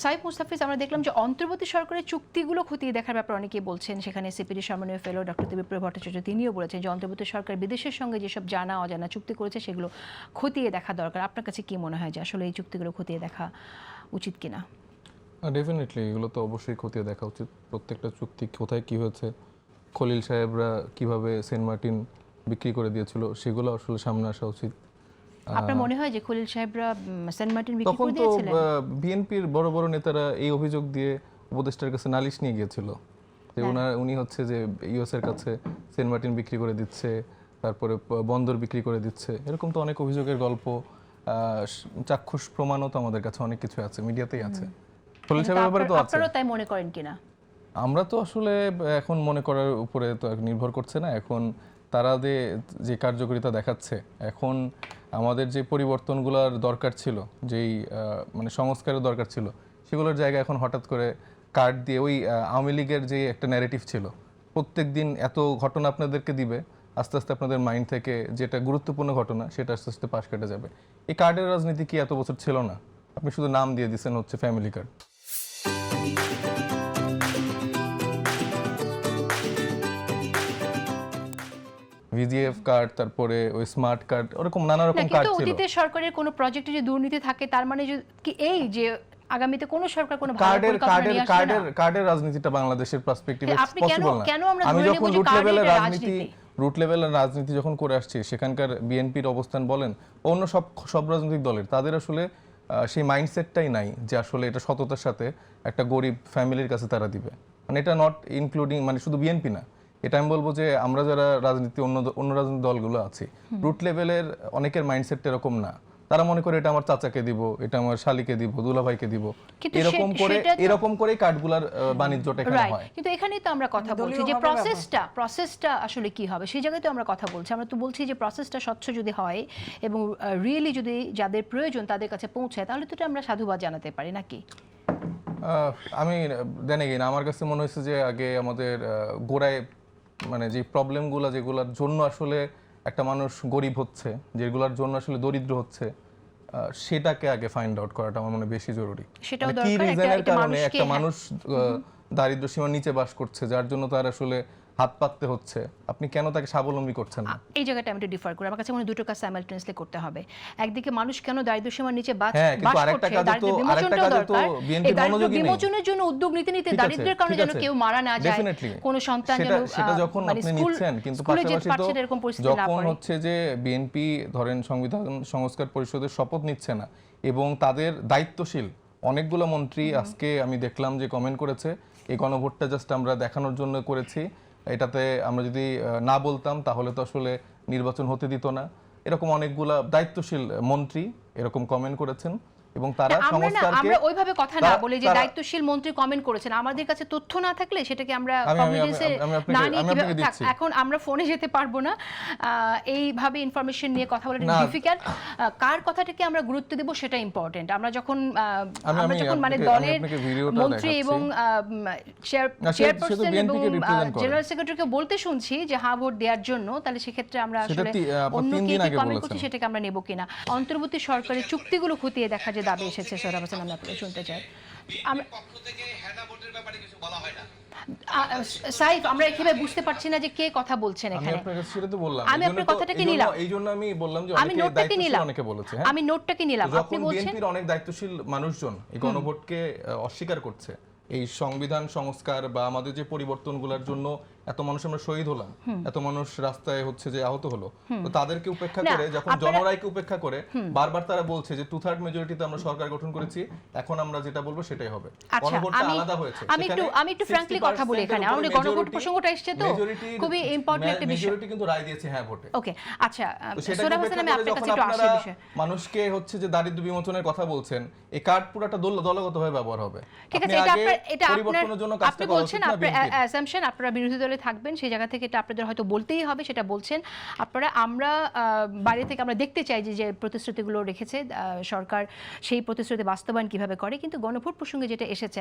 সাইফ মুস্তাফিজ, আমরা দেখলাম যে অন্তর্বর্তী সরকারের চুক্তিগুলো খতিয়ে দেখার ব্যাপারে অনেকেই বলছেন, সেখানে সিপিডি সম্মানীয় ফেলো ডক্টর দেবপ্রিয় ভট্টাচার্য তিনিও বলেছেন যে অন্তর্বর্তী সরকার বিদেশের সঙ্গে যেসব জানা অজানা চুক্তি করেছে সেগুলো খতিয়ে দেখা দরকার। আপনার কাছে কি মনে হয় যে আসলে এই চুক্তিগুলো খতিয়ে দেখা উচিত কিনা? ডেফিনেটলি এগুলো তো অবশ্যই খতিয়ে দেখা উচিত। প্রত্যেকটা চুক্তি কোথায় কি হয়েছে, খলিল সাহেবরা কিভাবে সেন্ট মার্টিন বিক্রি করে দিয়েছিল, সেগুলো আসলে সামনে আসা উচিত। আপনার মনে হয় যে খলিল সাহেবরা সেন্ট মার্টিন বিক্রি তখন করে তো দিয়েছিলেন? বিএনপির বড় বড় নেতারা এই অভিযোগ দিয়ে উপদেষ্টার কাছে নালিশ নিয়ে গিয়েছিল যে উনি হচ্ছে যে ইউএস এর কাছে সেন্ট মার্টিন বিক্রি করে দিচ্ছে, তারপরে বন্দর বিক্রি করে দিচ্ছে। এরকম তো অনেক অভিযোগের গল্প, চাক্ষুষ প্রমাণও তো আমাদের কাছে অনেক কিছু আছে, মিডিয়াতেই আছে। খলিল সাহেবের ব্যাপারে তো আছে। আপনারা তাই মনে করেন কিনা? আমরা তো আসলে এখন মনে করার উপরে তো নির্ভর করছে না। এখন তারা যে কার্যকারিতা দেখাচ্ছে, এখন আমাদের যে পরিবর্তনগুলোর দরকার ছিল, যেই মানে সংস্কারের দরকার ছিল, সেগুলোর জায়গায় এখন হঠাৎ করে কার্ড দিয়ে ওই আওয়ামী লীগের যে একটা ন্যারেটিভ ছিল, প্রত্যেক দিন এত ঘটনা আপনাদেরকে দিবে, আস্তে আস্তে আপনাদের মাইন্ড থেকে যেটা গুরুত্বপূর্ণ ঘটনা সেটা আস্তে আস্তে পাশ কেটে যাবে। এই কার্ডের রাজনীতি কি এত বছর ছিল না? আপনি শুধু নাম দিয়ে দিচ্ছেন হচ্ছে ফ্যামিলি কার্ড। ভিজিএফ কার্ড, তারপরে ওই স্মার্ট কার্ড, ওরকম নানা রকম কার্ড ছিল। কিন্তু অতীতের সরকারের কোনো প্রজেক্টে যে দুর্নীতি থাকে তার মানে কি এই যে আগামীতে কোন সরকার কোনো ভালো পরিকল্পনা নিয়ে আসবে না? কার্ডের রাজনীতিটা বাংলাদেশের পার্সপেক্টিভে পসিবল না। কেন আমরা আমি ধরে যখন নেব যে রুট লেভেলের রাজনীতি যখন করে আসছি, সেখানকার বিএনপির অবস্থান বলেন, অন্য সব রাজনৈতিক দলের, তাদের আসলে সেই মাইন্ডসেটটাই নাই যে আসলে এটা সততার সাথে একটা গরিব ফ্যামিলির কাছে তারা দিবে। মানে এটা নট ইনক্লুডিং, মানে শুধু বিএনপি না, এটা আমি বলবো যে আমরা যারা রাজনীতি অন্য রাজনৈতিক দলগুলো আছি, রুট লেভেলের অনেকের মাইন্ডসেটটা এরকম না। তারা মনে করে এটা আমার চাচাকে দিব, এটা আমার শালিকে দিব, দুলাভাইকে দিব, এরকম করে কার্ডগুলার বাণিজ্যটা এখানে হয়। কিন্তু এখানেই তো আমরা কথা বলছি যে প্রসেসটা আসলে কি হবে, সেই জায়গায় তো আমরা কথা বলছি। আমরা তো বলছি যে প্রসেসটা স্বচ্ছ যদি হয় এবং রিয়েলি যদি যাদের প্রয়োজন তাদের কাছে পৌঁছায়, তাহলে তো এটা আমরা সাধুবাদ জানাতে পারি নাকি? আমি আমার কাছে মনে হয়েছে যে আগে আমাদের গোড়ায় মানে যে প্রবলেমগুলো, যেগুলোর জন্য আসলে একটা মানুষ গরিব হচ্ছে, যেগুলোর জন্য আসলে দরিদ্র হচ্ছে, সেটাকে আগে ফাইন্ড আউট করাটা আমার মনে বেশি জরুরি। কি রিজনের কারণে একটা মানুষ দারিদ্র সীমার নিচে বাস করছে, যার জন্য তার আসলে হাত পাততে হচ্ছে, আপনি কেন তাকে স্বাবলম্বী করছেন না? এই জায়গাটা আমি একটু ডিফার করি। আমার কাছে মনে হয় দুটো কাজ সাইমালটেনিয়াসলি করতে হবে। একদিকে মানুষ কেন দারিদ্র সীমার নিচে বাস করছে, দারিদ্র বিমোচনটাও দরকার। এই দারিদ্র বিমোচনের জন্য উদ্যোগ নিতে দারিদ্র্যের কারণে যেন কেউ মারা না যায়, কোনো সন্তান যেন সেটা যখন আপনি নিচ্ছেন, কিন্তু পাশাপাশি তো যখন হচ্ছে যে বিএনপি ধরেন সংবিধান সংস্কার পরিষদের শপথ নিচ্ছে না এবং তাদের দায়িত্বশীল অনেকগুলো মন্ত্রী, আজকে আমি দেখলাম যে কমেন্ট করেছে এই গণভোটটা জাস্ট আমরা দেখানোর জন্য করেছি, এটাতে আমরা যদি না বলতাম তাহলে তো আসলে নির্বাচন হতে দিত না। এরকম অনেকগুলা দায়িত্বশীল মন্ত্রী এরকম কমেন্ট করেছেন এবং তারা সংস্কারকে আমরা ওইভাবে কথা না বলে যে দায়িত্বশীল মন্ত্রী কমেন্ট করেছেন, আমাদের কাছে তথ্য না থাকলে সেটাকে আমরা কনফিডেন্সে না নিয়ে এখন আমরা ফোনে যেতে পারবো না, এইভাবে ইনফরমেশন নিয়ে কথা বলা ডিফিকাল্ট। কার কথাটাকে আমরা গুরুত্ব দেব সেটা ইম্পর্টেন্ট। আমরা যখন মানে দলের মন্ত্রী এবং চেয়ারপারসন এবং জেনারেল সেক্রেটারিকে বলতে শুনছি যে হ্যাঁ ভোট দেওয়ার জন্য, তাহলে সেক্ষেত্রে আমরা আসলে অন্য কে কমেন্ট করছি সেটাকে আমরা নেব কিনা। অন্তর্বর্তী সরকারের চুক্তিগুলো খতিয়ে দেখা যে দাবি এসেছে, সোহরাব হোসেন আমি আপনাকে শুনতে চাই। সাইফ, আমরা এখানে বুঝতে পারছি না যে কে কথা বলছেন এখানে। আমি আপনার কথাটাকে নিলাম, এইজন্য আমি বললাম যে অনেকে বলেছে, আমি নোটটাকে নিলাম। আপনি বলছেন বিএনপির অনেক দায়িত্বশীল মানুষজন এই গণভোটকে অস্বীকার করছে। এই সংবিধান সংস্কার বা আমাদের যে পরিবর্তনগুলোর জন্য এত মানুষ আমরা শহীদ হলাম, এত মানুষ রাস্তায় হচ্ছে যে আহত হলো, তো তাদেরকে উপেক্ষা করে, যখন জনরায়কে উপেক্ষা করে বারবার তারা বলছে যে 2/3 মেজরিটিতে আমরা সরকার গঠন করেছি, এখন আমরা যেটা বলবো সেটাই হবে। গণভোটটা আলাদা হয়েছে। আমি একটু ফ্র্যাঙ্কলি কথা বলি এখানে, আমাদের গণভোট প্রসঙ্গটা এসেছে তো খুবই ইম্পর্টেন্ট একটা বিষয়। মেজরিটি কিন্তু রায় দিয়েছে হ্যাঁ ভোটে। ওকে, আচ্ছা সোহরাব হোসেন, আমি আপনার কাছে একটু আসি বিষয়। মানুষকে হচ্ছে যে দারিদ্র্য বিমোচনের কথা বলছেন, এই কার্ড পুরোটা দলগতভাবে ব্যবহার হবে। ঠিক আছে, এটা আপনি বলছেন, আপনার অ্যাসাম্পশন আপনারা বিরোধী দলে থাকবেন, সেই জায়গা থেকে এটা আপনাদের হয়তো বলতেই হবে, সেটা বলছেন আপনারা। আমরা বাইরে থেকে আমরা দেখতে চাই যে প্রতিশ্রুতিগুলো রেখেছে সরকার, সেই প্রতিশ্রুতি বাস্তবায়ন কিভাবে করে। কিন্তু গণভোট প্রসঙ্গে যেটা এসেছে